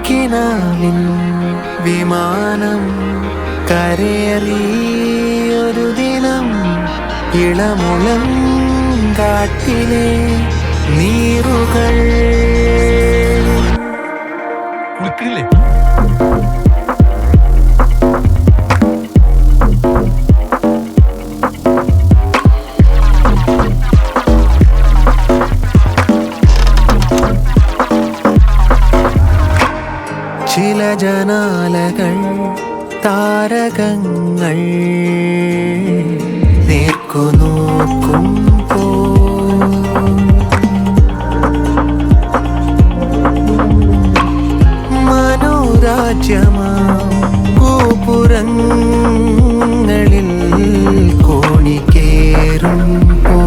കിനാവിൻ വിമാനം കരയേറിയൊരു ദിനം ഇളമുളം കാട്ടിലെ നീറുകൾ ചില ജനാലകൾ താരകങ്ങൾ നേർക്കുനോക്കുമ്പോ മനോരാജ്യമാ ഗോപുരങ്ങളിൽ കോണിക്കേറുമ്പോ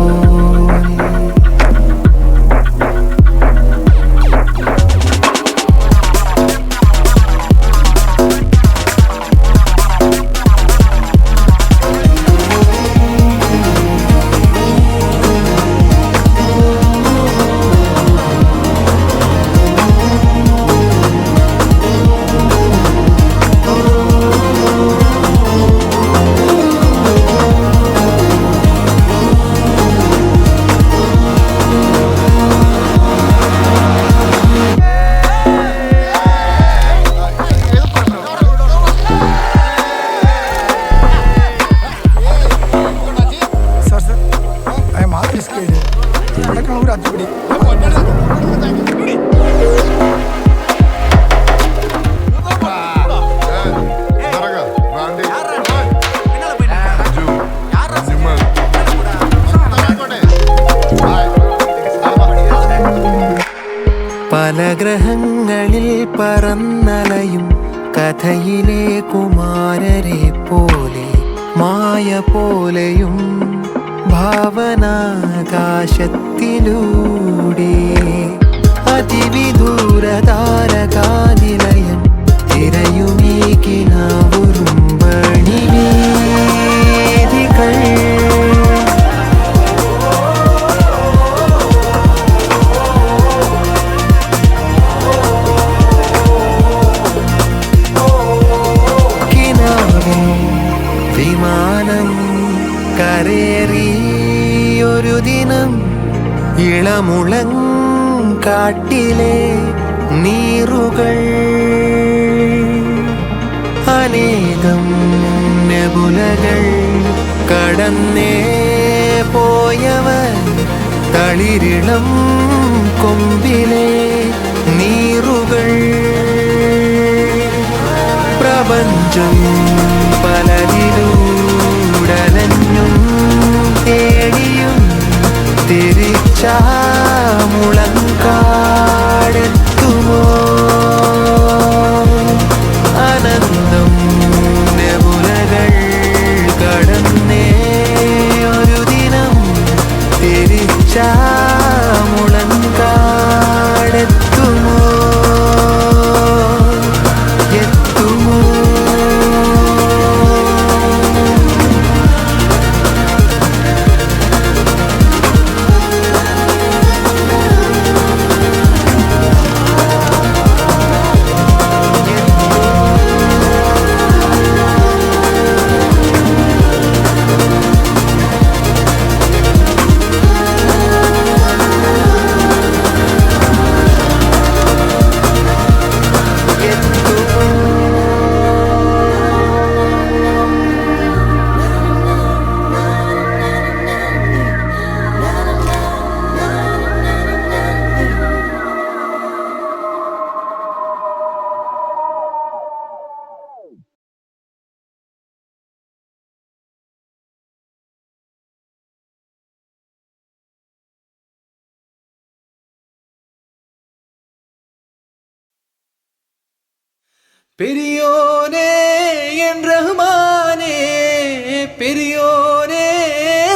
പല ഗ്രഹങ്ങളിൽ പറന്നലയും കഥയിലെ കുമാരരെ പോലെ മായ പോലെയും ഭാവനാകാശത്തിലൂടെ അതിവിദൂര താരകാനിലയൻ തിരയുമീ കിനാവുറുമ്പണി വേദികൾ വിമാനം കരേറിയൊരു ദിനം ഇളമുളം കാട്ടിലെ നീറുകൾ അനേകം നെബുലകൾ കടന്നേ പോയവൻ തളിരിളം കൊമ്പിലെ നീറുകൾ പ്രപഞ്ചം പലതിലൂടലഞ്ഞും തേടിയും തിരിച്ചാമുളങ്കാടെത്തുമോ അനന്തം നെബുലകൾ കടന്നേ ഒരു ദിനം തിരിച്ചാമുളങ്കാടെത്തുമോ பெரியோனே என் ரஹ்மானே பெரியோனே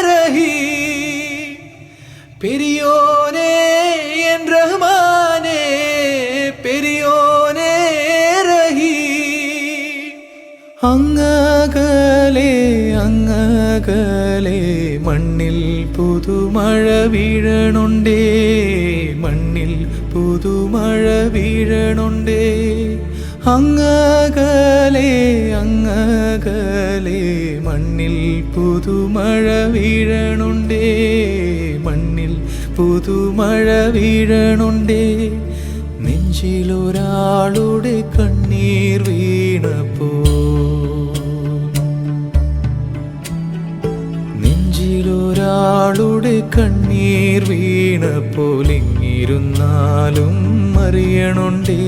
ரஹீம் பெரியோனே என் ரஹ்மானே பெரியோனே ரஹீம் അങ്ങകലെ അങ്ങകലെ മണ്ണിൽ പുതുമഴ വീഴണുണ്ടേ, മണ്ണിൽ പുതുമഴ വീഴണുണ്ടേ. അങ്ങകലെ അങ്ങകലെ മണ്ണിൽ പുതുമഴ വീഴണുണ്ടേ, മണ്ണിൽ പുതുമഴ വീഴണുണ്ടേ. നെഞ്ചിലൊരാളുടെ കണ്ണീർ വീണപ്പോ, നെഞ്ചിലൊരാളുടെ കണ്ണീർ വീണപ്പോൾ ഇങ്ങിരുന്നാലും അറിയണുണ്ടേ.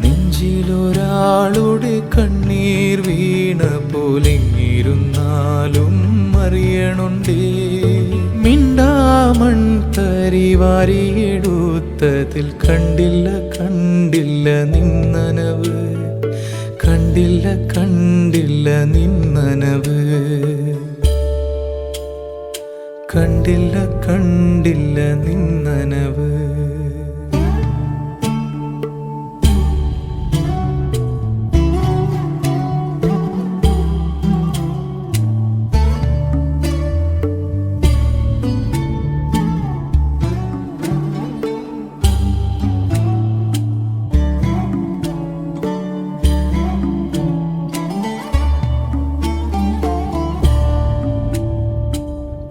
നെഞ്ചിലൊരാളുടെ കണ്ണീർ വീണപ്പോൾ ഇങ്ങിരുന്നാലും അറിയണുണ്ടേ. മിണ്ടാമൺ തരിവാരിയെടുത്തതിൽ കണ്ടില്ല കണ്ടില്ല നിന്നനവ്, കണ്ടില്ല കണ്ടില്ല നിന്നനവ്, കണ്ടില്ല കണ്ടില്ല നിന്നനവ്.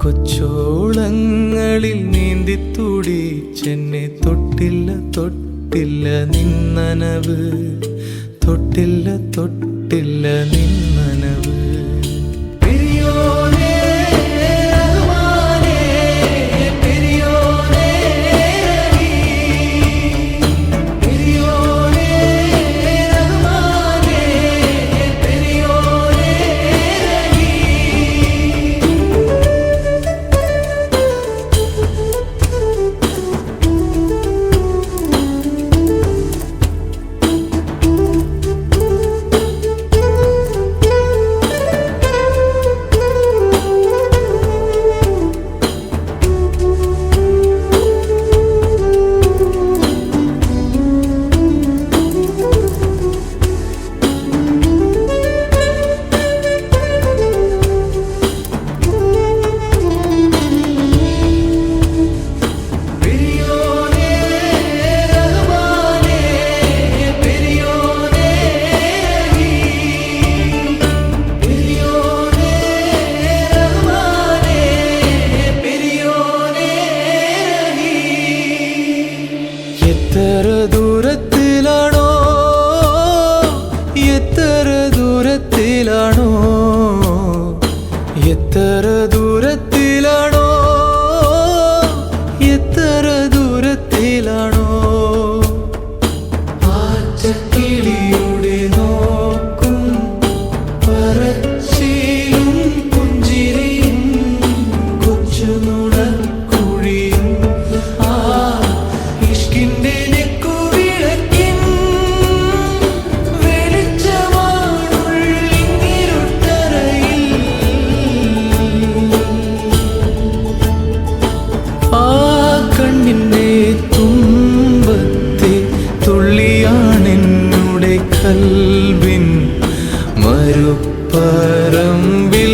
കൊച്ചോളങ്ങളിൽ നീന്തി തുടിച്ചെന്നെ തൊട്ടില്ല തൊട്ടില്ല നിന്നനവ്, തൊട്ടില്ല തൊട്ടില്ല നിന്നനവ്. എത്ര ദൂരത്തിലാണോ, എത്ര ദൂരത്തിലാണോ, എത്ര ദൂരത്തിലാണോ, എത്ര ദൂരത്തിലാണോ ആറ്റക്കിളിയുടെ നോക്കും പറച്ചിലും പുഞ്ചിരിയും കൊച്ചുനുണക്കുഴിയും ആ ഇഷ്കിന്റെ നെക്കുവിളക്കിൻ വെളിച്ചമാണുള്ളിരുട്ടറയിൽ. ആ കണ്ണിന്റെ തുമ്പത്തെ തുള്ളിയാണെന്നുടെ കൽവിൻ മരുപ്പറമ്പിൽ.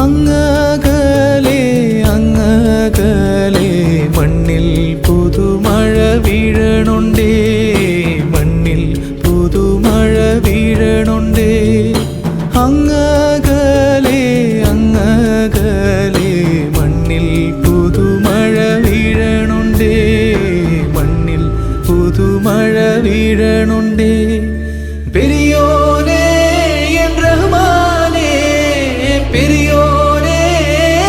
അങ്ങകലെ അങ്ങകലെ മണ്ണിൽ പുതുമഴ വീഴണുണ്ടേ, മണ്ണിൽ പുതുമഴ വീഴണുണ്ടേ. അങ്ങകലെ അങ്ങകലെ മണ്ണിൽ പുതുമഴ വീഴണുണ്ടേ, മണ്ണിൽ പുതുമഴ വീഴണുണ്ടേ. പെരിയോനേ എൻ റഹ്മാനേ, പെരിയോനേ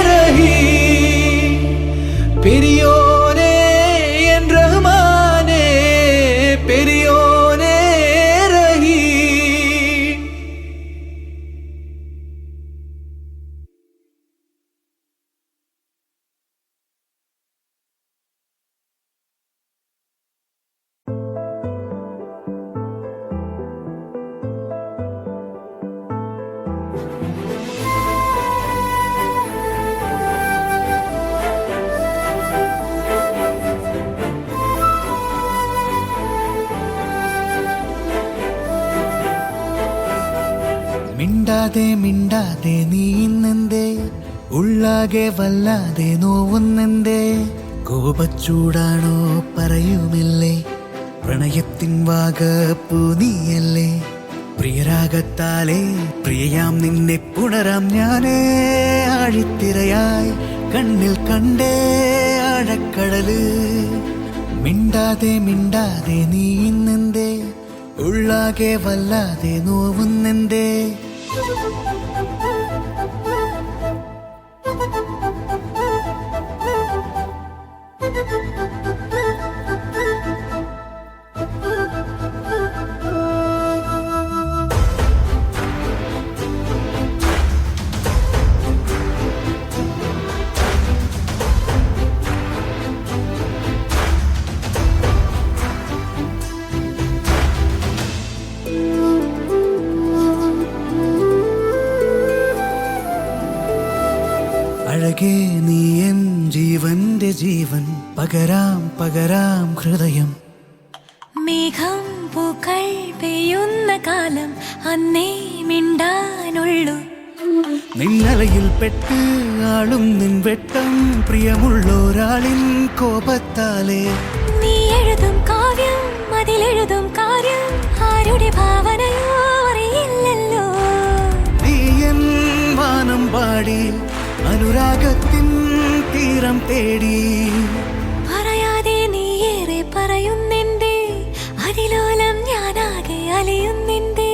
റഹീം, പെരിയോനേ എൻ റഹ്മാനേ, പെരിയോനേ റഹീം. മിണ്ടാതെ മിണ്ടാതെ നീ ഇന്നെന്തേ ഉള്ളാകെ വല്ലാതെ നോവുന്നെന്തേ കോപച്ചൂടാണോ പറയുമില്ലേ പ്രണയത്തിൻ വാഗപ്പൂ നീയല്ലേ പ്രിയരാഗത്താലേ പ്രിയയാം നിന്നെ പുണരാം ഞാനേ ആഴിത്തിരയായി കണ്ണിൽ കണ്ടേ ആഴക്കടല് മിണ്ടാതെ മിണ്ടാതെ നീ ഇന്നെന്തേ ഉള്ളാകെ വല്ലാതെ നോവുന്നെന്തേ അഴകേ നീ എൻ ജീവന്റെ ജീവൻ പകരാം പകരാം ഹൃദയം മേഘം പൂക്കൾ പെയ്യുന്ന കാലം അന്നേ മിണ്ടാനുള്ളൂ നിന്നലയിൽ പെട്ട് ആളും നിൻ വെട്ടം പ്രിയമുള്ളൊരാളിൻ കോപത്താലേ നീ എഴുതും കാവ്യം അതിലെഴുതും കാര്യം ആരുടെ ഭാവനയോ അറിയില്ലല്ലോ നീ എൻ വാനം പാടി അനുരാഗത്തിൻ തീരം തേടി പറയാതെ നീ ഏറെ പറയുന്നെന്തേ അതിലോലം ഞാനാകെ അലയുന്നെന്തേ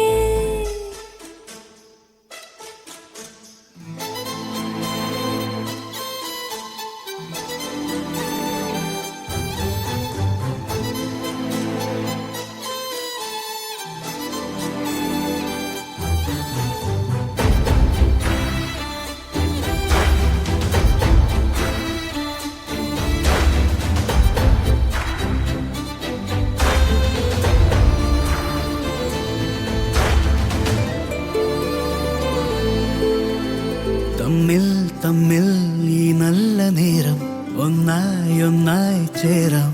തമ്മിൽ തമ്മിൽ ഈ നല്ല നേരം ഒന്നായി ഒന്നായി ചേരാം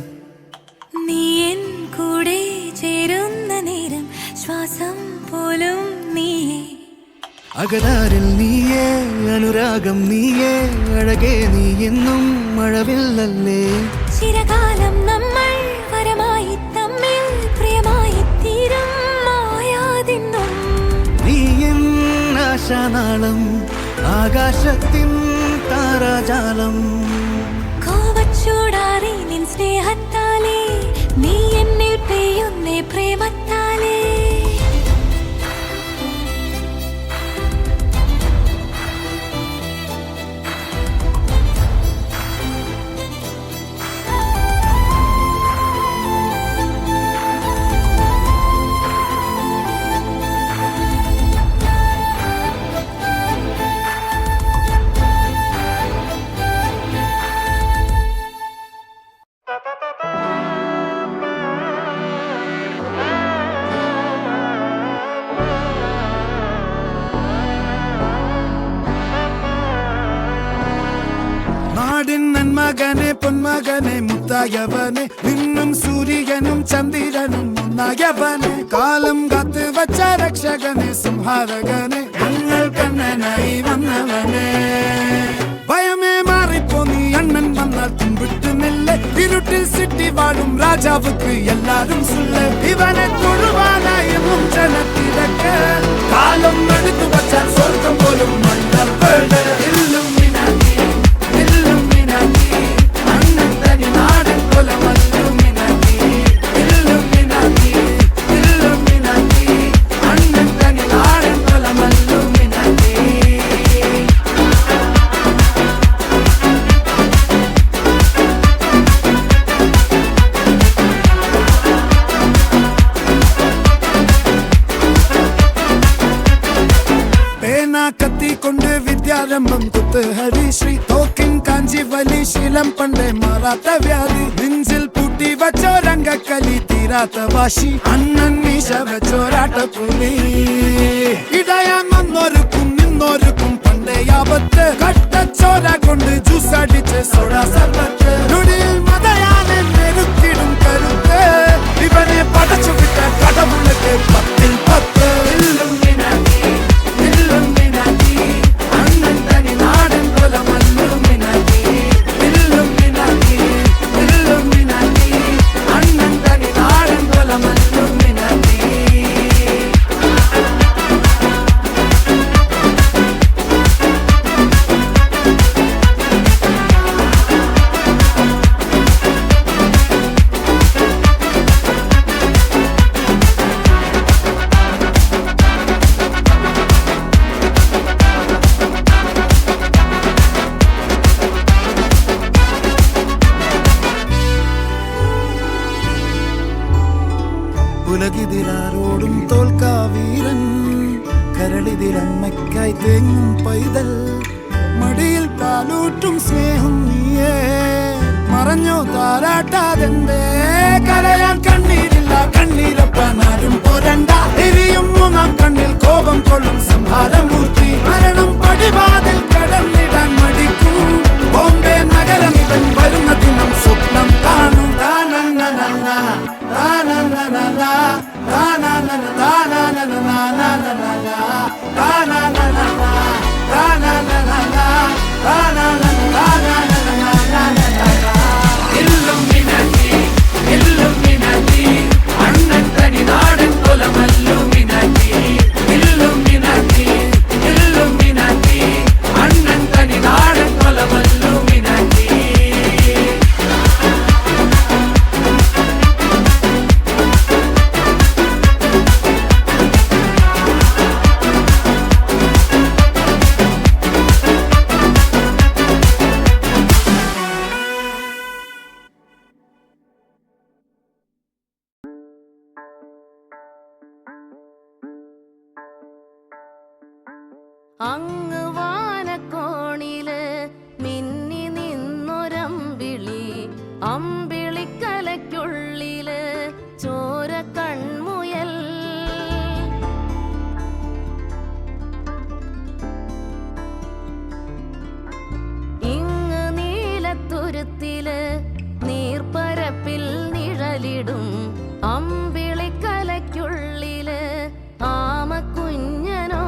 നീ എൻ കൂടെ ചേരുന്ന നേരം ശ്വാസം പോലും നീയേ അകതാരിൽ നീയേ അനുരാഗം നീയേ അഴകേ നീ എന്നും മഴവില്ലല്ലേ ചിരകാലം നമ്മൾ വരമായി തമ്മിൽ പ്രിയമായി തീരും മായാതിന്നും നീ എൻ ആശാനാളം ആകാശത്തിൻ താരാജാലം കോവച്ചൂടാറി നിൻ സ്നേഹത്താലേ നീ എന്നിൽ പെയ്യുന്നേ പ്രേമത്താലേ നാടിൻ നന്മകനെ പൊന്മകനെ മുത്തായവനെ നിന്നും സൂര്യനും ചന്ദ്രനും ഒന്നായവനെ കാലം കാത്ത് വച്ച രക്ഷകനെ സംഹാരകനെ ഞങ്ങൾ കണ്ണനായി വന്നവനെ ഭയമേ മാറിപ്പോ നീ അണ്ണൻ വന്നാൽ തുമ്പിട്ട് നില്ല ഇരുട്ടിൽ സിറ്റി വാഴും രാജാവുക്ക് എല്ലാരും സുല്ല ഇവനെ തൊഴുവാനായി എന്നും ജനത്തിരക്ക് കാലം എടുത്തു വച്ചാൽ സ്വർഗം പോലും മണ്ണൽ കത്തിക്കൊണ്ട് വിദ്യാരംഭം കുത്ത് ഹരിശ്രീ തോക്കിൻ കാഞ്ചി വലി ശീലം പണ്ടേ മാറാത്ത വ്യാധി നെഞ്ചിൽ പൂട്ടി വച്ചോരംഗക്കലി തീരാത്ത വാശി അണ്ണൻ മീശ വെച്ചോരാട്ടപ്പുലി ഇടയാൻ വന്നോരുക്കും നിന്നോരുക്കും പണ്ടേ ആപത്ത് കട്ടച്ചോര കൊണ്ട് ജ്യൂസ് അടിച്ച് സോഡാ സർബത്ത് നുടിയിൽ മതയാനെ നെരുക്കിടും കരുത്ത് ഇവനെ പടച്ചു വിട്ട കടവുള്ളക്ക് 10-10 ഉലകിതിലാരോടും തോൽക്കാവീരൻ കരളിതിലമ്മയ്ക്കായി തേങ്ങും പൈതൽ മടിയിൽ പാലൂറ്റും സ്നേഹം നീയേ മറഞ്ഞോ താരാട്ടാതെന്തേ കരയാൻ കണ്ണീരില്ല കണ്ണീരപ്പാനാരും പോരണ്ട എരിയും മൂന്നാം കണ്ണിൽ കോപം കൊള്ളും സംഹാരമൂർത്തി മരണം പടിവാതിൽ കടന്നിടാൻ മടിക്കും ബോംബെ നഗരം ഇവൻ വരുന്ന ദിനം സ്വപ്നം കാണും താനന്നനന്ന താനന്നനന്ന താനന്നന താനന്നനന്ന താനന്നനന്ന താനന്നനന്ന അങ്ങ് വാനക്കോണില് മിന്നി നിന്നൊരമ്പിളി അമ്പിളിക്കലയ്ക്കുള്ളില് ചോര കൺമുയൽ ഇങ്ങ് നീലത്തുരുത്തില് നീർപ്പരപ്പിൽ നിഴലിടും അമ്പിളിക്കലയ്ക്കുള്ളില് ആമക്കുഞ്ഞനോ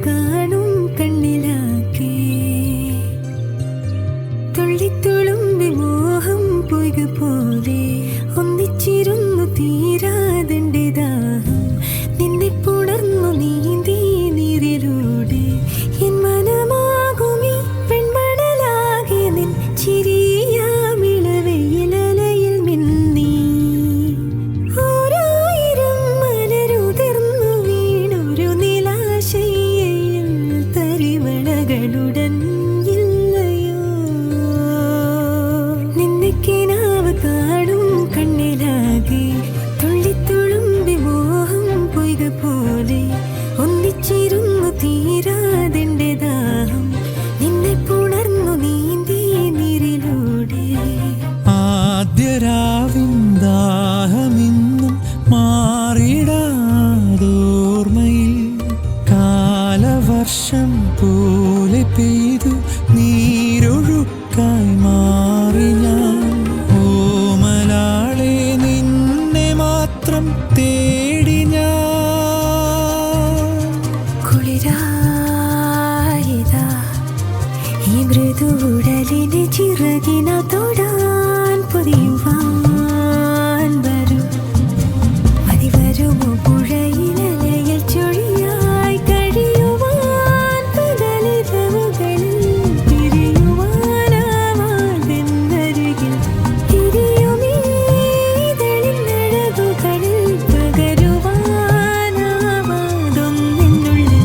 കാണും കണ്ണിലാക്കി തുള്ളിത്തുളുമ്പി മോഹം പൊയ്ക പോലെ ഒന്നിച്ചിരുന്നു തീരാതെന്റെ ദാഹം നിന്നെ പുണർന്നു നീന്തി നീരിലൂടെ എൻ മനമാകുമീ പെൺമണലാകെ നിൻ ചിരിയാമിളവയിലലയിൽ മിന്നി ഓരായിരം മലരുതിർന്നു വീണൊരു നിലാശയിൽ തരിവളകളുടൻ ഇല്ലയോ നിന്നെ കിനാവ് കാണും കണ്ണിലാകെ തുള്ളിത്തുളുമ്പി മോഹം പൊയ്ക പോലെ ഒന്നിച്ചിരുന്നു തീരാതെന്റെ ദാഹം നിന്നെ പുണർന്നു നീന്തി നീരിലൂടെ ആദ്യരാവിന്ദാഹമിന്നും മാറിടാതോർമ്മയിൽ കാലവർഷം പോലെ പെയ്തു നീരൊഴുക്കായി മാറി ഞാൻ ഓമലാളെ നിന്നെ മാത്രം തേടി ഞാൻ കുളിരായതാ ഈ മൃദുവുടലിനെ ചിറകിന തൊടാൻ പൊതിയുവാൻ വരും അതിവരുമോ പുഴയിലലയിൽ ചൊഴിയായി കഴിയുവാൻ പകലിരവുകളിൽ പിരിയുവാനാവാതെന്നരികിൽ തിരിയുമീ തെളിഞ്ഞഴകുകളിൽ പകരുവാനാവാതൊന്നെന്നുള്ളിൽ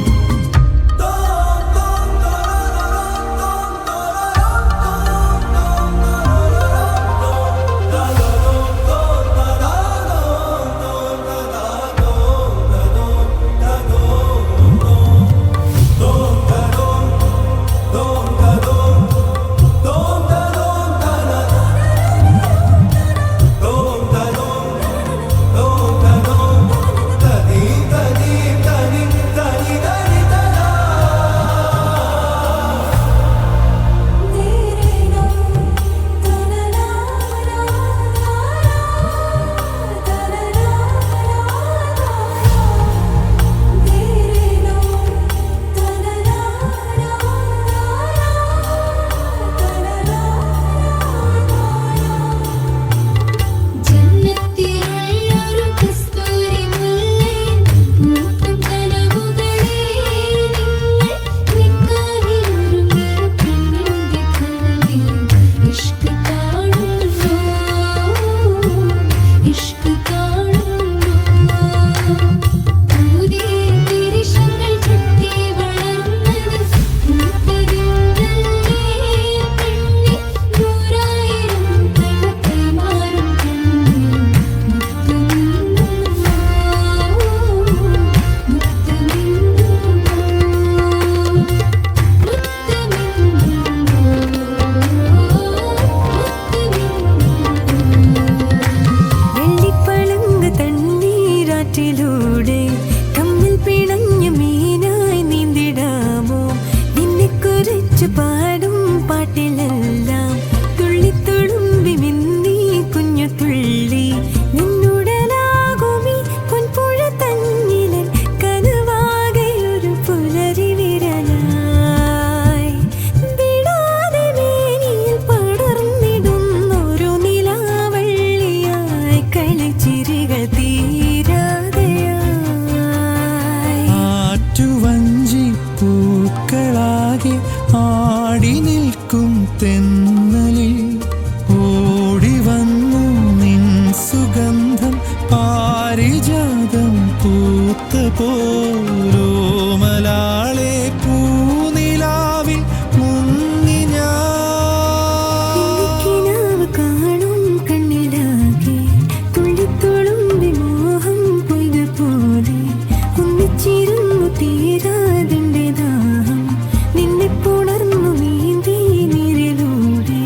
ജന്നത്തിലുള്ളൊരു കസ്തൂരി മുല്ലേ മൂട്ടും കനവുകളെ നിക്കാഹിലൊരുങ്ങിയ പെണ്ണിന്റെ കനവിൽ ഇഷ്ക് കാണുന്നു ഇഷ്ക് കാണുന്നു പുതിയ തിരിശങ്ങൾ ചുറ്റി വളർന്നത് മൂത്തതിന്നല്ലേ പെണ്ണെ നൂറായിരം കണ്ണുകൾ മാറും വെള്ളിപ്പളുങ്ക് തണ്ണീരാറ്റിലൂടെ തമ്മിൽ പിണഞ്ഞ മീനായി നീന്തിടാമോ നിന്നെ കുറിച്ച് പാടും പാട്ടിലെല്ലാം തുള്ളിത്തുളുമ്പി മിന്നി കുഞ്ഞു തുള്ളി നിന്നുടലാകുമീ പൊൻപുഴ തന്നിലൻ കനവാകെയൊരു പുലരി വിരലായി വിടാതെ മേനിയിൽ പടർന്നിടുന്നൊരു നിലാവള്ളിയായി കളിച്ചിരികൾ തീരാതെയായി ആറ്റുവഞ്ചി പൂക്കളാകെ ആടി നിൽക്കും തെന്നലിൽ ഓടി വന്നു നിൻ സുഗന്ധം പാരിജാതം പൂത്ത പോലോമലാളെ പൂനിലാവിൽ മുങ്ങി ഞാൻ കിനാവ് കാണും കണ്ണിലാകെ തുള്ളിത്തുളുമ്പി മോഹം പൊയ്ക പോലെ ഒന്നിച്ചിരുന്നു തീരാതെന്റെ ദാഹം നിന്നെ പുണർന്നു നീന്തി നീരിലൂടെ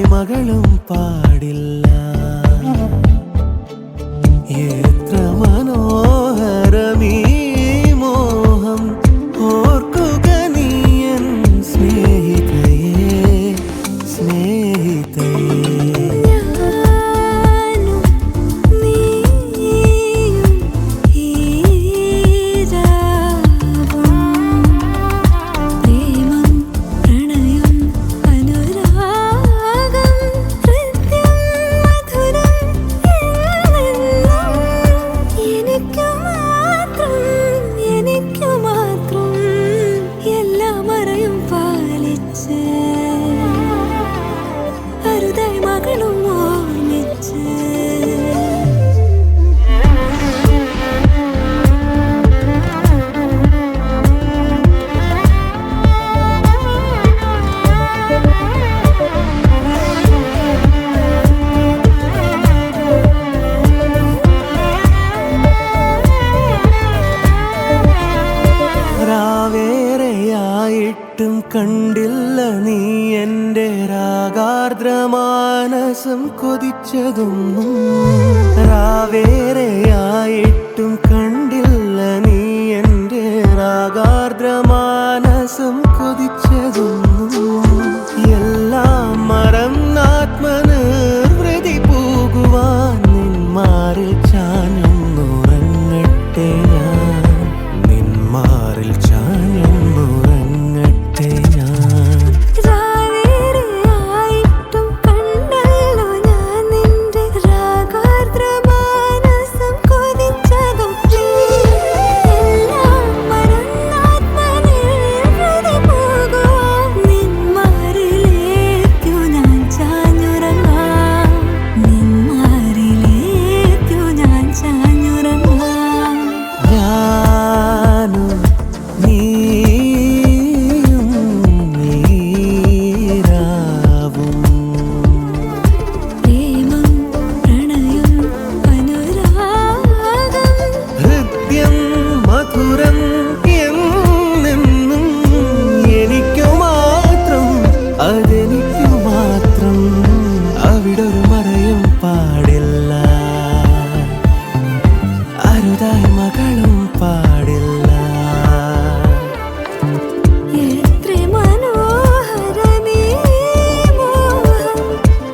അരുതായ്മകളും പാടില്ല. എത്ര മനോഹരമീ മോഹം ഓർക്കുക നീയൻ സ്നേഹിതയേ സ്നേഹിതയേ. ഞാനും നീയും ഈ രാവും പ്രേമം പ്രണയം അനുരാഗം ഹൃദ്യം മധുരം എനിക്കു മാത്രം എല്ലാം അറിയും പാലിച്ച് അരുതായ്മകളും ഓർമ്മിച്ച്. രാവേറെയായിട്ടും കണ്ടില്ല നീ എൻ്റെ രാഗാർദ്രമാനസം കൊതിച്ചതൊന്നും. രാവേറെയായിട്ടും കണ്ടില്ല നീ എൻ്റെ രാഗാർദ്രമാനസം കൊതിച്ചതൊന്നും. എല്ലാം മറന്നാത്മനിർവൃതി പോകുവാൻ നിന്മാറിൽ ചാഞ്ഞൊന്നുറങ്ങട്ടെ ഞാൻ. നിന്മാറിൽ ചാഞ്ഞൊന്നുറങ്ങട്ടെ ഞാൻ. രാവേറെയായിട്ടും കണ്ടല്ലോ ഞാൻ നിന്റെ രാഗാർദ്രമാനസം കൊതിച്ചതൊക്കെ. എല്ലാം മറന്നാത്മനിർവൃതി പോകുവാൻ നിന്മാറിലേക്കു ഞാൻ ചാഞ്ഞുറങ്ങാം. നിന്മാറിലേക്കു ഞാൻ ചാഞ്ഞുറങ്ങാം. ഞാനും നീയും ഈ രാവും പ്രേമം പ്രണയം അനുരാഗം ഹൃദ്യം മധുരം എന്നെന്നും എനിക്കു മാത്രം അതെനിക്കു മാത്രം. അവിടൊരു മറയും പാടില്ല, അരുതായ്മകളും പാടില്ല. എത്ര മനോഹരമീ മോഹം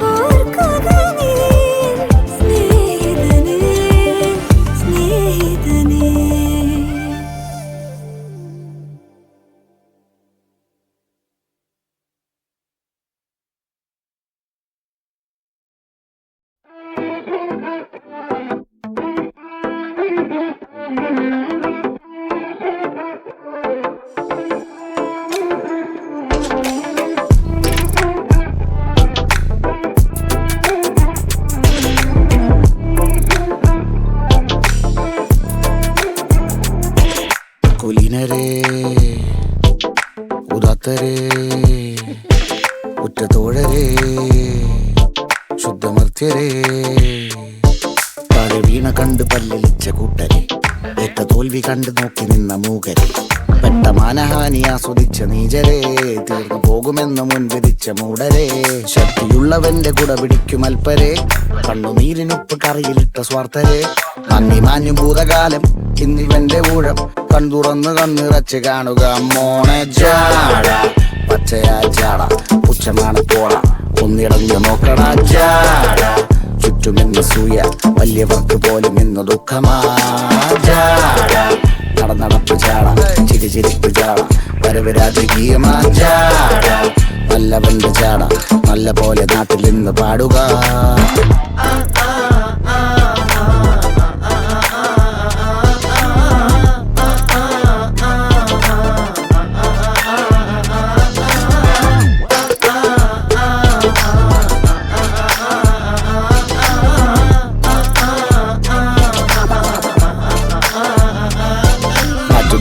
ഓർക്കുക നീ സ്നേഹിതനേ സ്നേഹിതനേ. കുലീനരേ ഉദാത്തരേ ഉറ്റതോഴരേ ശുദ്ധമർത്യരേ താഴെ വീണ കണ്ട് പല്ലിളിച്ച കൂട്ടരെ ഏറ്റ തോൽവി കണ്ട് നോക്കി നിന്ന മൂകരെ പെട്ട മാനഹാനി ആസ്വദിച്ച നീചരെ തീർന്നു പോകുമെന്ന് മുൻവിധിച്ച മൂടരെ ശക്തിയുള്ളവന്റെ കുട പിടിക്കും അൽപ്പരെ കണ്ണുനീരിനൊപ്പ് കറിയിലിട്ട സ്വാർത്ഥരെ നന്ദി മാഞ്ഞു ഭൂതകാലം ഇന്നിവന്റെ ഊഴം കൺതുറന്ന് കണ്ണിറച്ച് കാണുക മോണെ ജാട പച്ചയാ ജാട പുച്ഛമാണ് പോള ഒന്നിടഞ്ഞു നോക്കണ ജാട ചുറ്റുമെന്ന് സൂയ വലിയവർക്ക് പോലും ഇന്ന് ദുഃഖമാ ജാട നടന്നടപ്പ് ചാട ചിരിച്ചിരിപ്പ് ചാട വരവ് രാജകീയമാ ജാട നല്ലവന്റെ ചാട നല്ല പോലെ നാട്ടിൽ നിന്ന് പാടുക.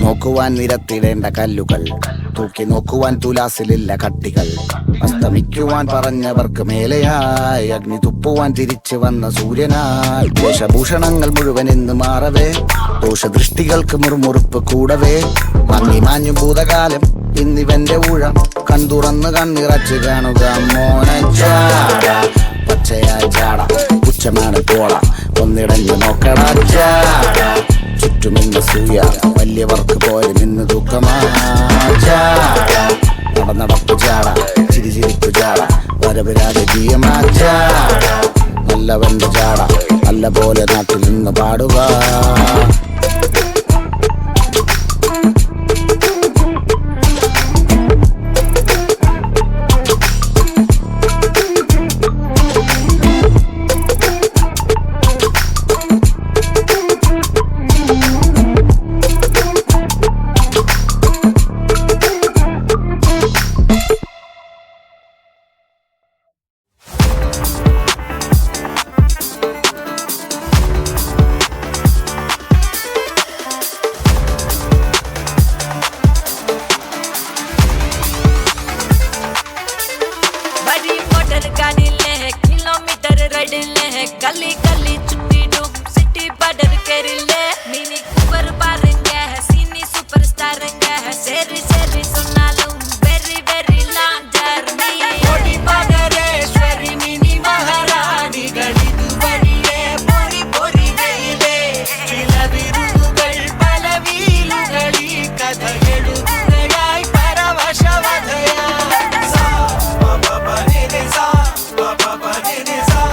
നോക്കുവാൻ നിരത്തിടേണ്ട കല്ലുകൾ തൂക്കി നോക്കുവാൻ തുലാസിലില്ല കട്ടികൾ. അസ്തമിക്കുവാൻ പറഞ്ഞവർക്ക് മേലെയായി അഗ്നി തുപ്പുവാൻ തിരിച്ചു വന്ന സൂര്യനായി. വേഷഭൂഷണങ്ങൾ മുഴുവൻ ഇന്ന് മാറവേ, ദോഷദൃഷ്ടികൾക്ക് മുറുമുറുപ്പ് കൂടവേ. മങ്ങി മാഞ്ഞു ഭൂതകാലം ഇന്നിവന്റെ ഊഴം, കൺതുറന്ന് കണ്ണിറച്ച് കാണുക മോനെ ചാട. പച്ചയായ ചാട പുച്ഛമാണ് പോട, ഒന്നിടഞ്ഞു നോക്കടാ ചാട. ചുറ്റുമിന്ന് സൂയ വലിയവർക്ക് പോലും ഇന്ന് ദുഃഖമാ ചാട. നടന്നടപ്പ് ചാട, ചിരിച്ചിരിപ്പ് ചാട, വരവ് രാജകീയമാ ചാട. നല്ലവന്റെ ചാട, നല്ല പോലെ നാട്ടിൽ നിന്ന് പാടുക. गली गली चुट्टी डूब सिटी बॉर्डर करिले मिनी कूपर पारेंगे है सीनी सुपरस्टार है सेरी सेरी सुनालू वेरी वेरी लॉन्ग जर्नी ओडी बॉर्डरेश्वरी मिनी महारानी गली दुबड़िए बोरी बोरी वेले चिलविरुगल बलवीलुगली कथयेळुगळाई परवशवधया सा बाबा बने रे सा बाबा बने रे सा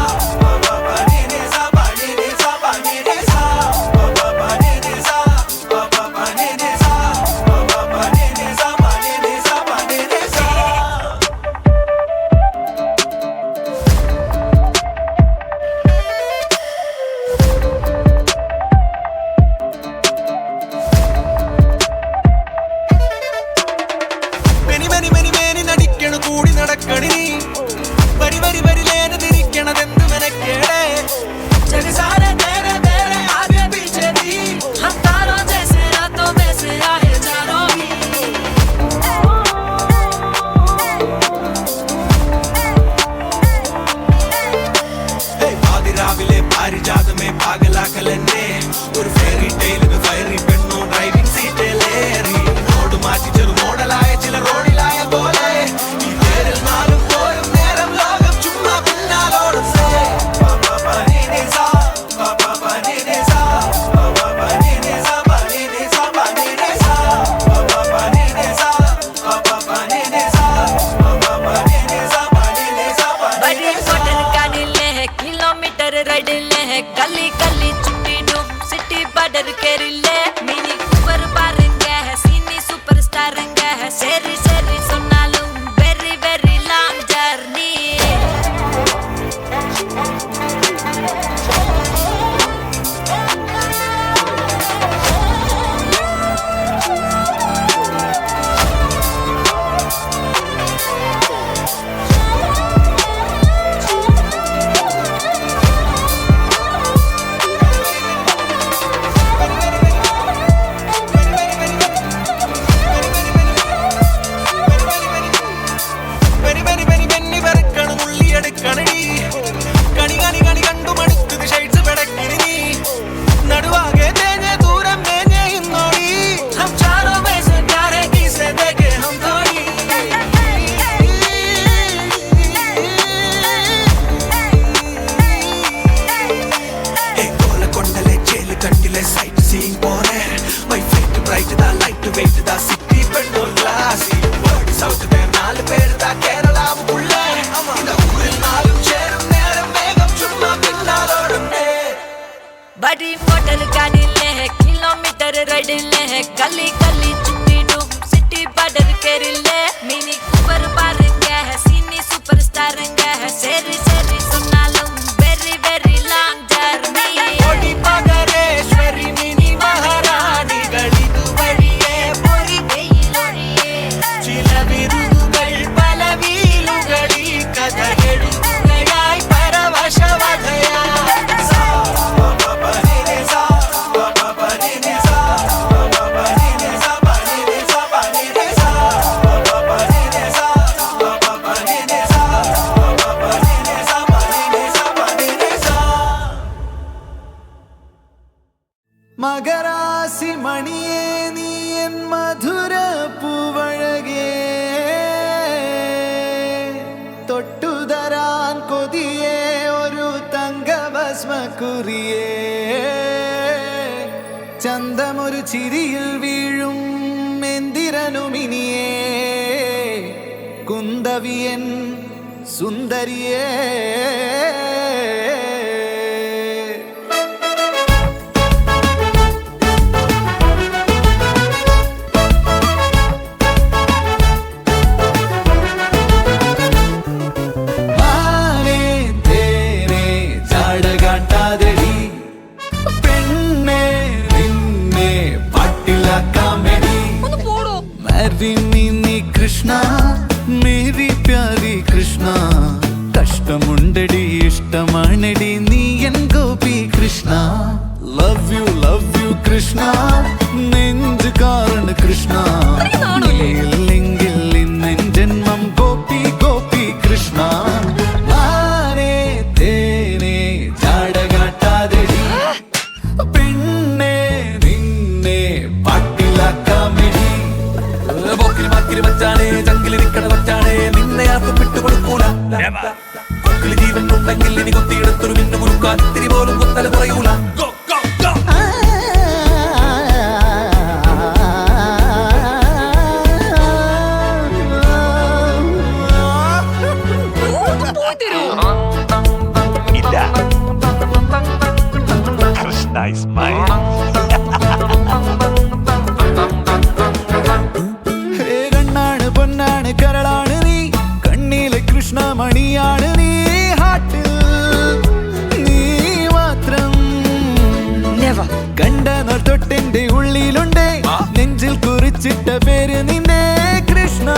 गली गली चुट्टी डूब सिटी बॉर्डर करिले मिनी कूपर पारेंगे है सीनी सुपरस्टार है सेरी सेरी सुनालू वेरी वेरी लॉन्ग जर्नी മണിയേ നീ എൻ മധുര പൂവഴകേ തൊട്ടുതരാൻ കൊതിയേ ഒരു തങ്കഭസ്മക്കുറിയേ ചന്തമൊരു ചിരിയിൽ വീഴും എന്തിരനുമിനിയേ കുന്തവിയൻ സുന്ദരിയേ കൃഷ്ണ മേരി പ്യാരി കൃഷ്ണ കഷ്ടമുണ്ടടി ഇഷ്ടമാണടി നീ N Gopi Krishna love you Krishna നെഞ്ച് കാരണ കൃഷ്ണ ഇല്ലെങ്കിൽ ഇന്നെൻ ജന്മം ഗോപി ഗോപി കൃഷ്ണ ജാടകാട്ടാതെടി പെണ്ണെ നിന്നെ പാട്ടിലാക്കാമെടി വച്ചാണേ ചങ്കിലിരിക്കണ വച്ചാണേ നിന്നെ ആർക്കും വിട്ടുകൊടുക്കൂല ജീവൻ ഉണ്ടെങ്കിൽ ഇനി കൊത്തിയെടുത്തൊരു മിന്നു മുറുക്കാൻ ഇത്തിരി പോലും കൊത്തല കുറയൂല Krishna is mine. പൊന്നാണ് കരളാണ് നീ കണ്ണിലെ കൃഷ്ണമണിയാണ് നീ ഹാട്ടിൽ നീ മാത്രം കണ്ടനർ തൊട്ടെന്റെ ഉള്ളിലുണ്ട് നെഞ്ചിൽ കുറിച്ചിട്ട പേര് നിന്റെ കൃഷ്ണ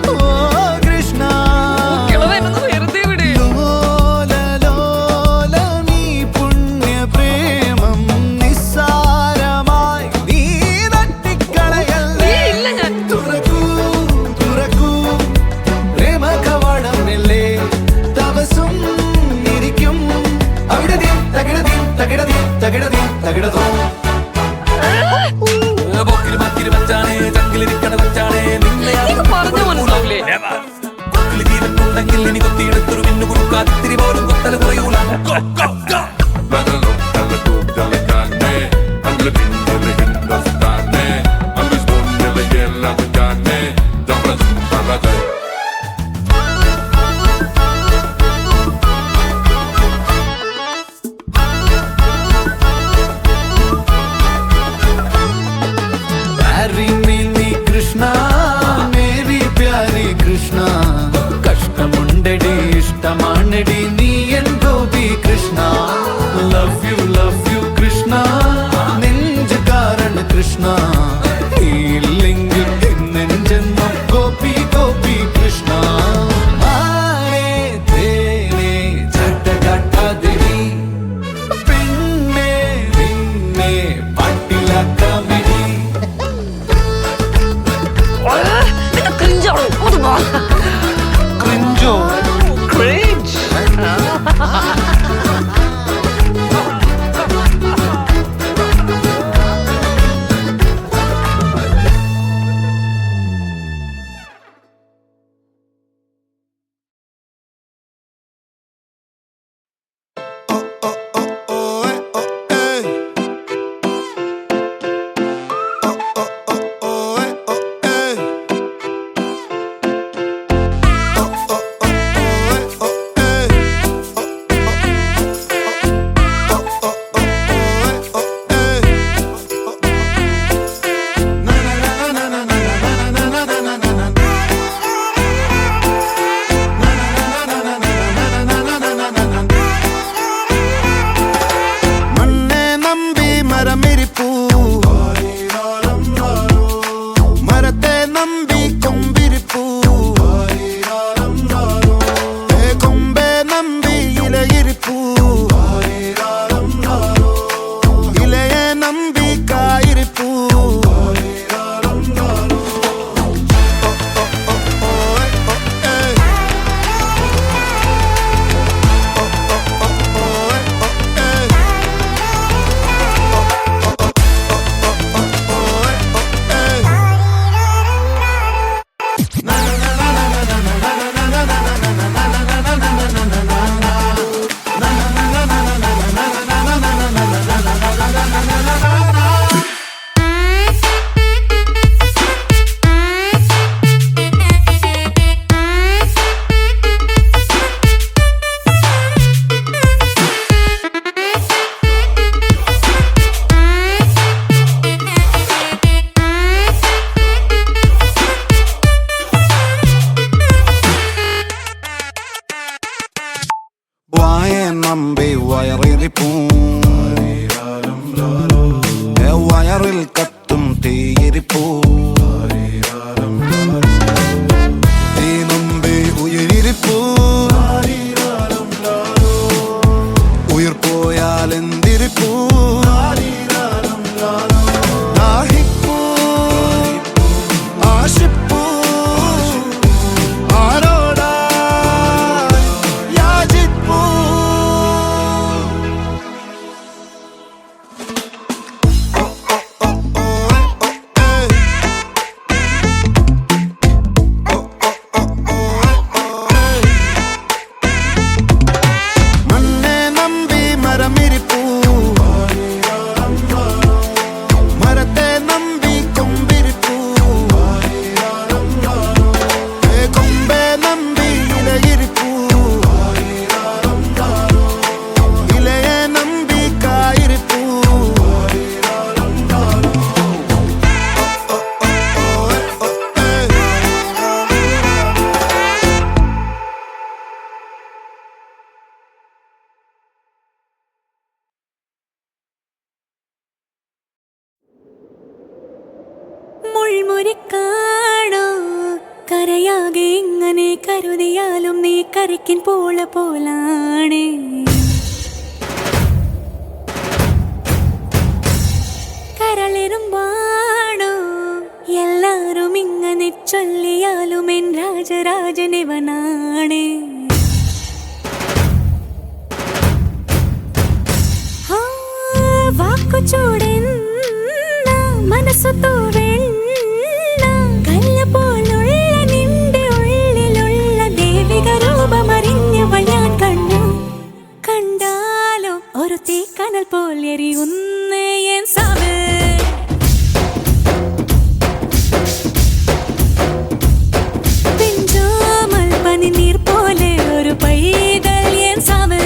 ഓ കൃഷ്ണ ജീവൻ ഇനി കൊത്തിയെടുത്തൊരു മിന്നു കുറുക്കാൻ ഇത്തിരി പോലും കൊത്തല കുറയൂല കൃഷ്ണ മേരി പ്യാരി കൃഷ്ണ കഷ്ടമുണ്ടടി ഇഷ്ടമാണടി നീ N Gopi Krishna love you Krishna നെഞ്ച് കാരണ കൃഷ്ണ ഇല്ലെങ്കിൽ ഇന്നെൻ ജന്മം ഗോപി ഗോപി കൃഷ്ണ ചട്ടകാട്ടാതിരി പെണ്ണെ നിന്നെ പാട്ടിലാക്കാമെടി Cringe. വായ നമ്പി വയറിരിപ്പും വയറിൽ കത്തും തീയിരിപ്പൂ തീ നമ്പി ഉയരിരിപ്പൂ ഉയർ പോയാൽ എന്തിരിപ്പൂ ദാഹിപ്പൂ ആശിപ്പൂ ആരോടാ യാചിപ്പൂ മണ്ണെ നമ്പി മരമിരിപ്പൂ മരത്തെ നമ്പി കൊമ്പിരിപ്പൂ കൊമ്പെ നമ്പി ഇലയിരിപ്പൂ ഇലയെ നമ്പി കായിരിപ്പൂ മുൾമുരിക്കാണോ കരയാകെ ഇങ്ങനെ കരുതിയാലും നീ കരയ്ക്കിൻ പോള പോലാണ് കരളിരുമ്പാണോ എല്ലാരും ഇങ്ങനെ ചൊല്ലിയാലും എൻ രാജരാജനിവനാണ് വാക്കു ചൂടെന്ന മനസ്സു തൂവെണ്ണ കല്ല പോലുള്ള നിന്റെ ഉള്ളിലുള്ള ദേവിക രൂപമറിഞ്ഞവൾ ഞാൻ കണ്ടു കണ്ടാലോ ഒരു തീക്കനൽ പോലെറിയുന്ന എൻ സാവ് പിഞ്ചോമൽ പനിനീർ പോലെ ഒരു പൈതൽ എൻ സാവ്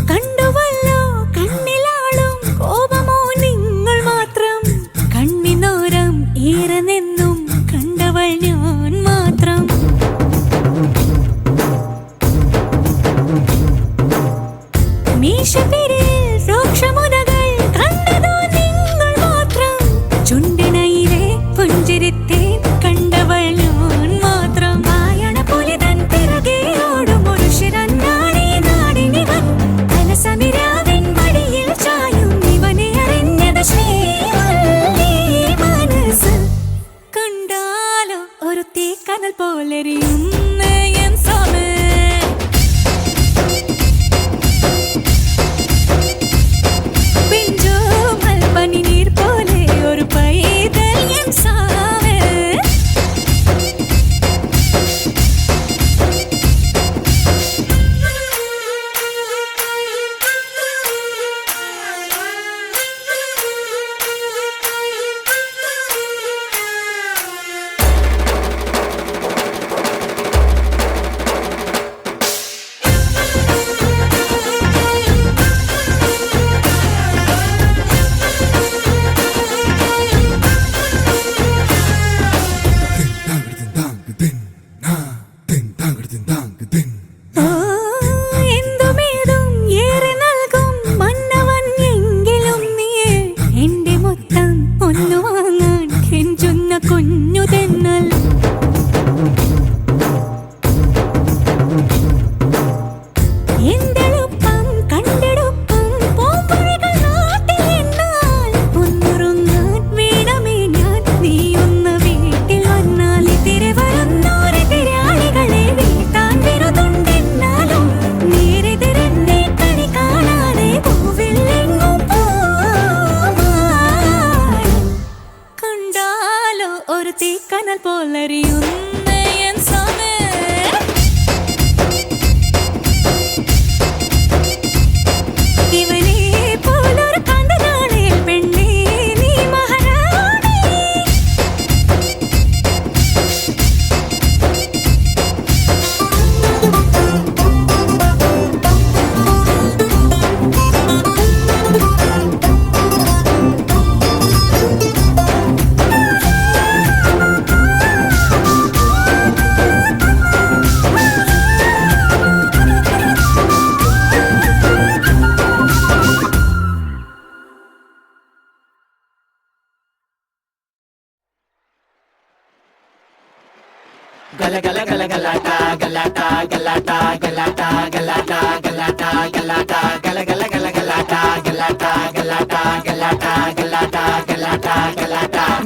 കണ്ടുവല്ലോ കണ്ണിലാളും കോപമോ നിങ്ങൾ മാത്രം കണ്ണിനോരം ഈറനെന്നും കണ്ടവൾ ഞാൻ മാത്രം മീശപ്പിരിൽ രോക്ഷമുനകൾ കണ്ടതോ നിങ്ങൾ മാത്രം ചുണ്ടിനയിലെ പുഞ്ചിരിത്തെ കണ്ടവൾ ഞാൻ മാത്രം വായണ പുലിതൻ പിറകെ ഓടും ഒരു ശിരന്നാണി നാടിനിവൻ കലസമിരാവൻ മടിയിൽ ചായും ഇവനെ അറിഞ്ഞത് ശ്രീവല്ലി മനസ്സ് കണ്ടാലോ ഒരു തീക്കനൽ പോലെറിയുന്ന എൻ സാമേ പിഞ്ചോമൽ പനിനീർ പോലെ ഒരു പൈതൽ എൻ സാവേ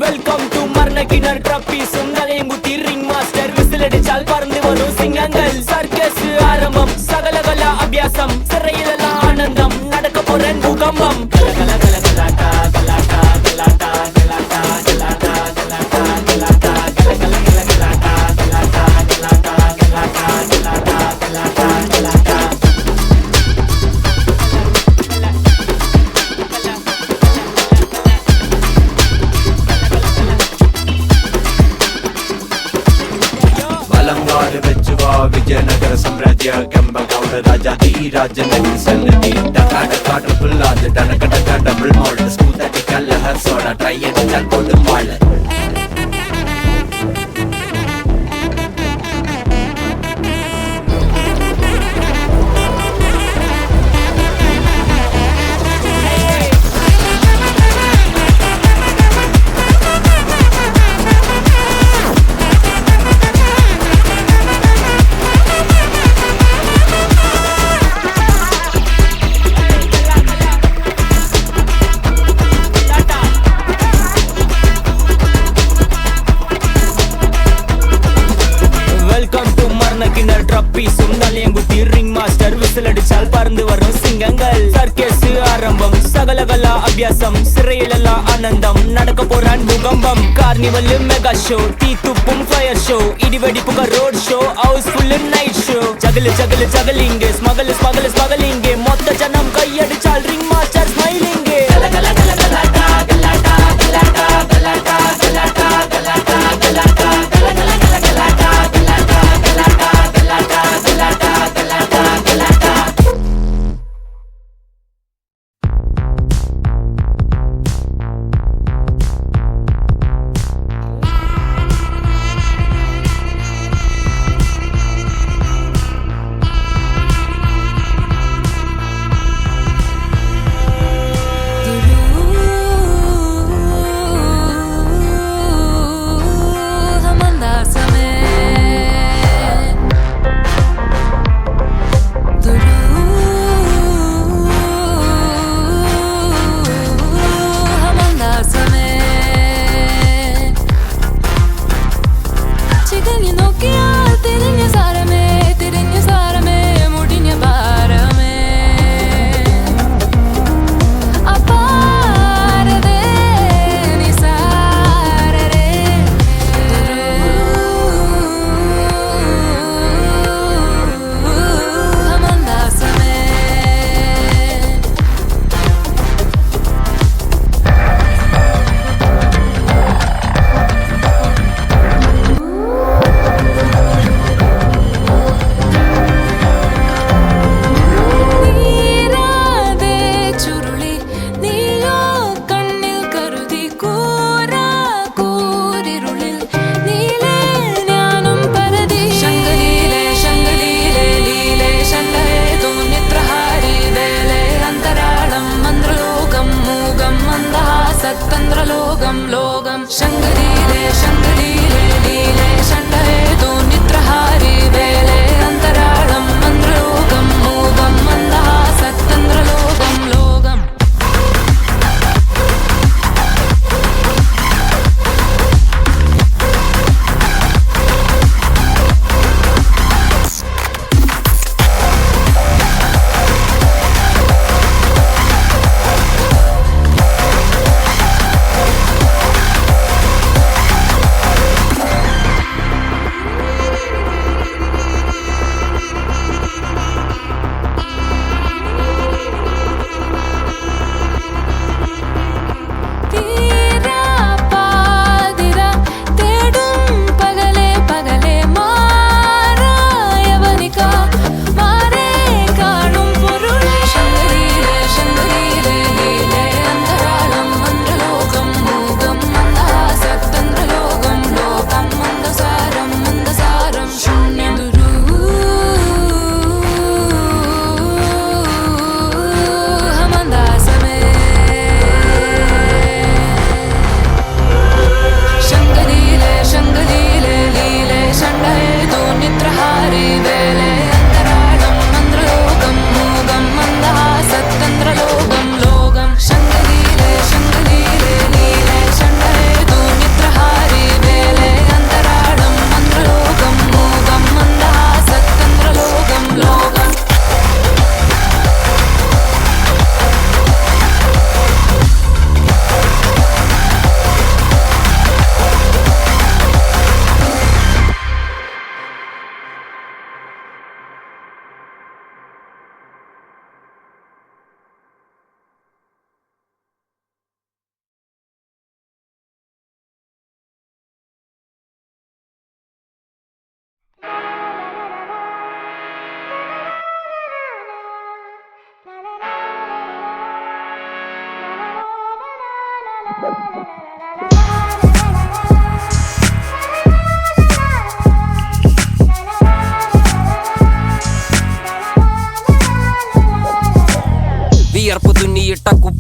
വെൽക്കം ടു മർണക്കിണർ ട്രപ്പീസും തലയും കുത്തി റിംഗ് മാസ്റ്റർ വിസിലടിച്ചാൽ പറന്നു വരും സിംഗങ്ങൾ സർക്കസ് ആരംഭം സകലകല അഭ്യാസം സിറയിലുള്ള ആനന്ദം നടക്കപ്പോരൻ ഭൂകമ്പം ವಿಜಯನಗರ ಸಾಮ್ರಾಜ್ಯ ಕೆಂಪಗೌಡ ರಾಜಾದಿ ರಾಜನಲ್ಲಿ ಸನ್ನದಿ ಟಕಾಟ ಕಾಟ ಫುಲ್ಲಾದ ಟನಕ ಟಕ ಡಬಲ್ ಮಾಲ್ಟ್ ಸ್ಕೂಲ್ ಅಟಿ ಕಲ್ಲ ಹರ್ಸೋಣ ಟ್ರೈ ಅಡಿ ಚಾಲ್ಕೊಂಡು ಮಾಳ ട്രപ്പീസും തലയും കുത്തി റിംഗ് മാസ്റ്റർ വിസിലടിച്ചാൽ പറന്നു വരും സിംഗങ്ങൾ സർക്കസ് ആരംഭം സകലകല അഭ്യാസം സിറയിലുള്ള ആനന്ദം നടക്ക പോരാൻ ഭൂകമ്പം കാർണിവല് മെഗാ ഷോ തീത്തുപ്പും ഫയർ ഷോ ഇടിവെടിപ്പുക road show housefull night show juggle juggle juggling smuggle smuggle smuggling മൊത്ത ജനം കൈയടിച്ചാൽ റിംഗ് മാസ്റ്റർ സ്മൈലിംഗ്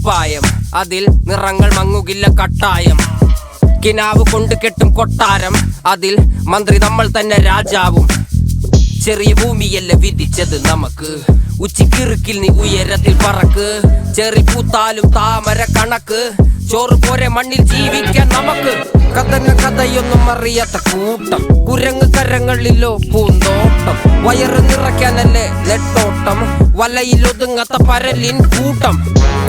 കുപ്പായം, അതിൽ നിറങ്ങൾ മങ്ങുകില്ല കട്ടായം. കിനാവ് കൊണ്ട് കെട്ടും കൊട്ടാരം, അതിൽ മന്ത്രി നമ്മൾ തന്നെ രാജാവും. ചെറിയ ഭൂമിയല്ല വിധിച്ചത് നമുക്ക്, ഉച്ചിക്കിറുക്കിൽ നീ ഉയരത്തിൽ പറക്ക്. ചെറി പൂത്താലും താമര കണക്ക്, ചോറ് പോരെ മണ്ണിൽ ജീവിക്കാൻ നമുക്ക്. കഥയൊന്നും അറിയാത്ത കൂട്ടം, കുരങ്ങ് കരങ്ങളിലോ പൂന്തോട്ടം. വയറ് നിറയ്ക്കാനല്ലേ നെട്ടോട്ടം, വലയിൽ ഒതുങ്ങാത്ത പരലിൻ കൂട്ടം.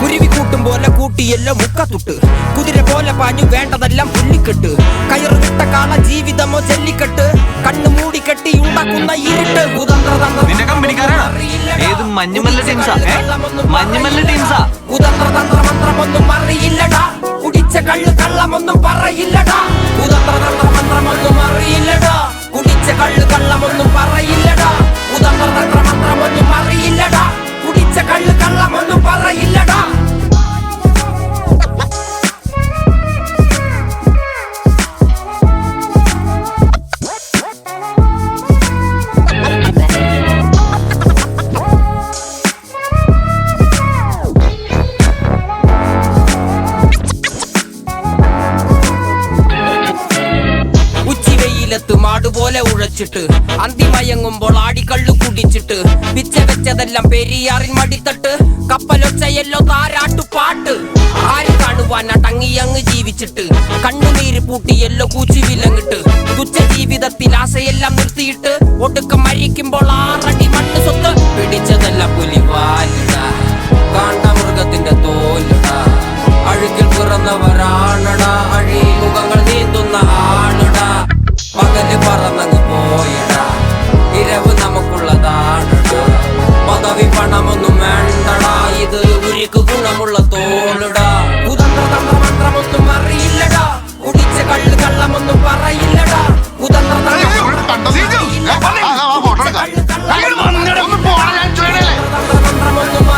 കുരുവി കൂട്ടും പോലെ കൂട്ടിയല്ലോ മുക്കത്തുട്ട്, കുതിര പോലെ പാഞ്ഞു വേണ്ടതെല്ലാം പുള്ളിക്കെട്ട്. കയറ് വിട്ട കാള ജീവിതമോ ജല്ലിക്കെട്ട്, കണ്ണു മൂടിക്കെട്ടി ഉണ്ടാക്കുന്ന ഇരുട്ട്. നിന്റെ കമ്പനിക്കാരാണ് ഏത് മഞ്ഞുമല്ല ടീംസാ? മഞ്ഞുമല്ല ടീംസാ? കുതന്ത്രതന്ത്രമന്ത്രമൊന്നും അറിയില്ലടാ, കുടിച്ച കള്ള് കള്ളമൊന്നും പറയില്ലടാ. കുതന്ത്രതന്ത്രമന്ത്രമൊന്നും അറിയില്ലടാ, കുടിച്ച കള്ള് കള്ളമൊന്നും പറയില്ലടാ. കുതന്ത്രതന്ത്രമന്ത്രമൊന്നും അറിയില്ലടാ, കുടിച്ച കള്ള് കള്ളമൊന്നും പറയില്ലടാ. മാടുപോലെ ഉഴച്ചിട്ട് അന്തിമയങ്ങുമ്പോൾ ആടിക്കള്ളു കുടിച്ചിട്ട്, പിച്ച വെച്ചതെല്ലാം പെരിയാറിൻ മടിത്തട്ട്. കപ്പലൊച്ചയല്ലോ താരാട്ടുപാട്ട്, ആര് കാണുവാനാ ടങ്ങിയങ്ങ് ജീവിച്ചിട്ട്. കണ്ണുനീര് പൂട്ടിയല്ലോ കൂച്ചി വിലങ്ങിട്ട്, തുച്ഛ ജീവിതത്തിൽ ആശയെല്ലാം നിർത്തിയിട്ട്. ഒടുക്കം മരിക്കുമ്പോൾ 6 അടി മണ്ണ് സ്വത്ത്. പിടിച്ചതെല്ലാം പുലിവാലിട, കാണ്ടാമൃഗത്തിന്റെ തോലിട. അഴുകിൽ പിറന്നവരാണടാ, അഴിമുഖങ്ങൾ നീന്തുന്ന ആളുടാ. പകല് പറന്നങ്ങ് പോയിടാ, ഇരവ് നമുക്കുള്ളതാണടാ. പദവി പണമൊന്നും വേണ്ടടാ, ഇത് ഉരുക്ക് ഗുണമുള്ള തോളിടാ. കുതന്ത്രതന്ത്രമന്ത്രമൊന്നും അറിയില്ലടാ, കുടിച്ച കള്ള് കള്ളമൊന്നും പറയില്ലടാ. കുതന്ത്രതന്ത്രമൊന്നും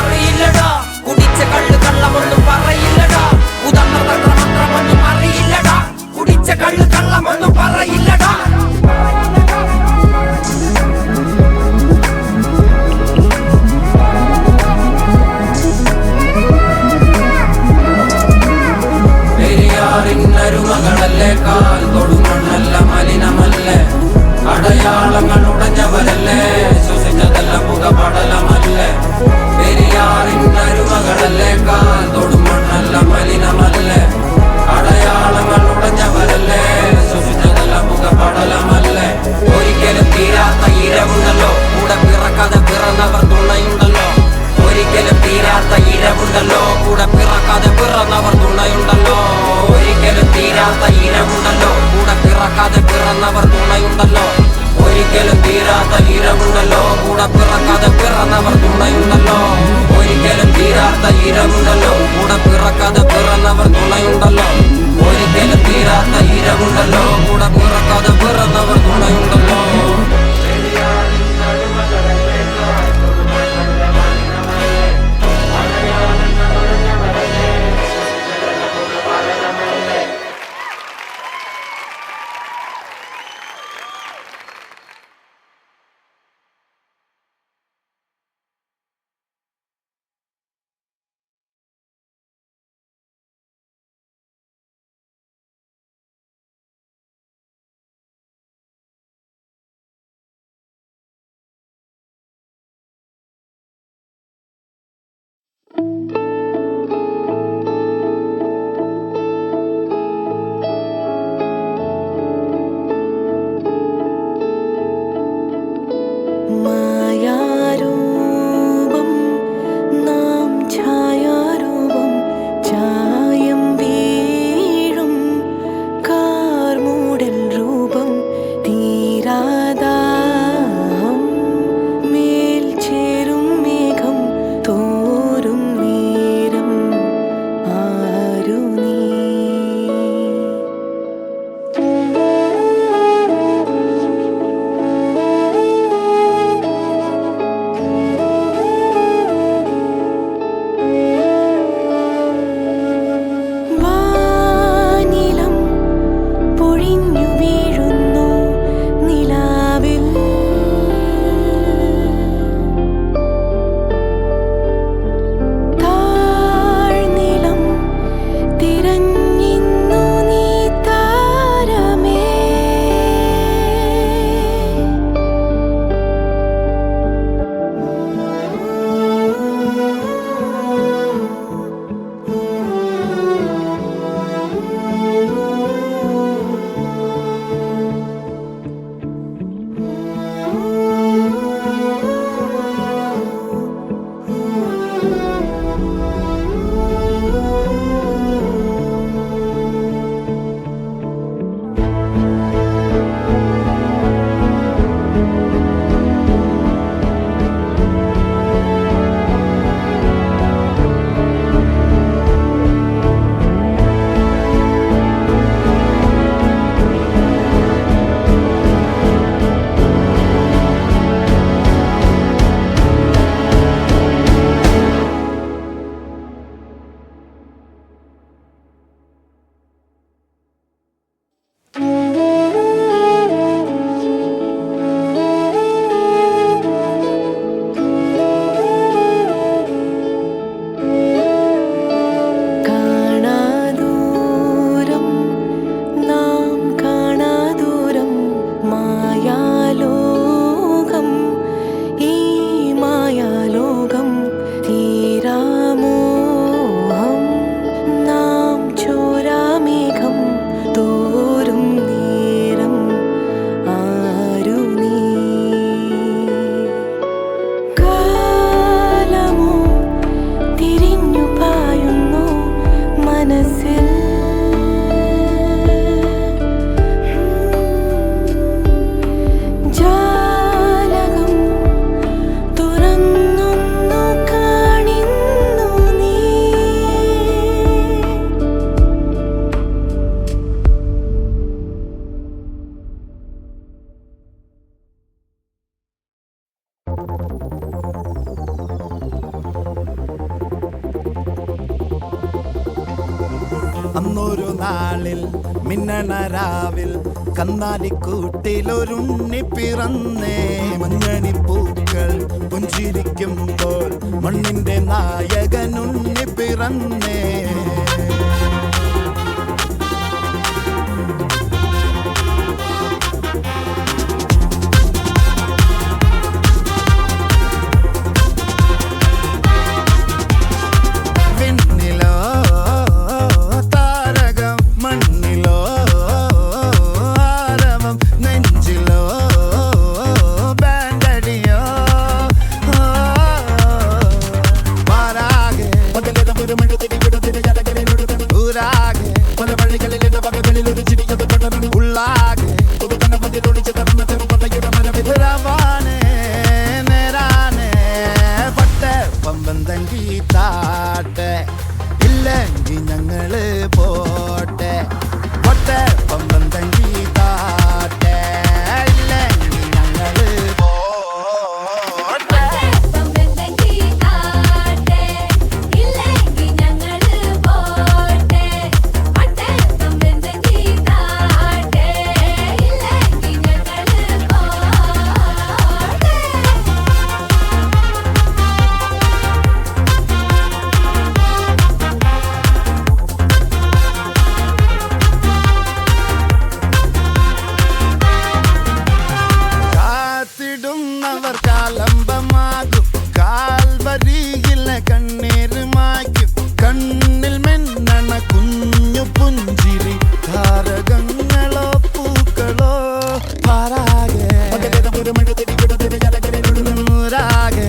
അന്നൊരു നാളിൽ മിന്നണരാവിൽ കന്നാലിക്കൂട്ടിലൊരുണ്ണി പിറന്നേ. മഞ്ഞണിപ്പൂക്കൾ പുഞ്ചിരിക്കുമ്പോൾ മണ്ണിന്റെ നായകനുണ്ണി പിറന്നേ. ഇല്ലെങ്കിൽ ഞങ്ങള് പോട്ടെ പൊട്ടെ പമ്പം തങ്കി താട്ടെ. ഇല്ലെങ്കിൽ ഞങ്ങള് പോട്ടെ. കാത്തിടുന്നവർ കാലംബമാകും, കാൽവരിയില കണ്ണീര് മായ്ക്കും. കണ്ണിൽ മിന്നണ കുഞ്ഞു പുഞ്ചിരി, താരകങ്ങളോ പൂക്കളോ പാരാകെ ൂരാകെ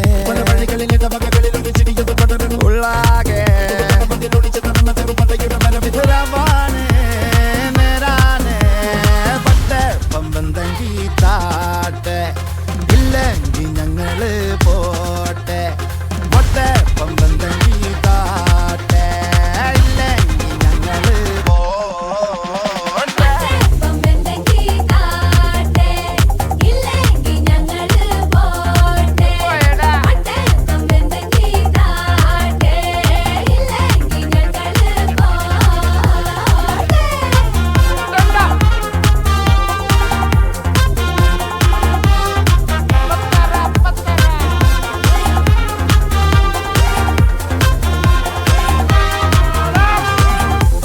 ഉള്ളാകെ രവാനെ നേരാനെ പട്ടെ പമ്പം തങ്കി താട്ടെ. ഇല്ലെങ്കിൽ ഞങ്ങള് പോട്ടെ പൊട്ടെ പമ്പം തങ്കി താട്ടെ. ഇല്ലെങ്കിൽ ഞങ്ങള് പോട്ടെ.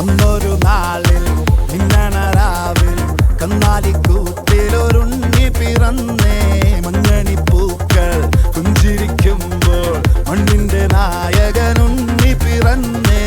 അന്നൊരു നാളിൽ മിന്നണരാവിൽ കന്നാലിക്കൂട്ടിലൊരുണ്ണി പിറന്നേ. മഞ്ഞണിപ്പൂക്കൾ പുഞ്ചിരിക്കുമ്പോൾ മണ്ണിന്റെ നായകനുണ്ണി പിറന്നേ.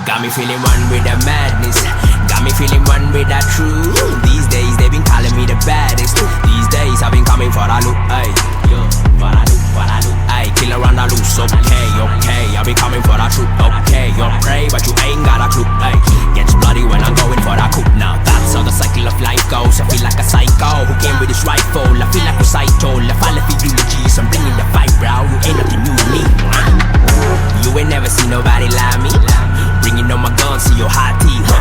Got me feeling one with the madness. Got me feeling one with that truth. These days they've been calling me the baddest. These days I've been coming for a look. Ay, yo, for a look. Ay, kill around the loose. Okay, okay. I'll be coming for that truth. Okay, you're prey, but you ain't got a clue. Ay, gets bloody when I'm going for that coup. Now that's how the cycle of life goes. I feel like a psycho who came with his rifle. I feel like a psycho. I fall for eulogies. I'm bringing the fight, bro. You ain't nothing new to me. You ain't never seen nobody like me. Bringing all my guns to your high teeth,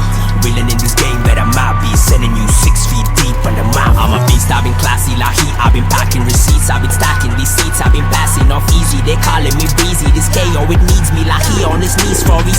Reeling in this game, better might be sending you 6 feet deep on the mouth. I'm a beast, I've been classy like heat. I've been packing receipts, I've been stacking these seats. I've been passing off easy, they calling me breezy. This KO, it needs me like he on his knees for his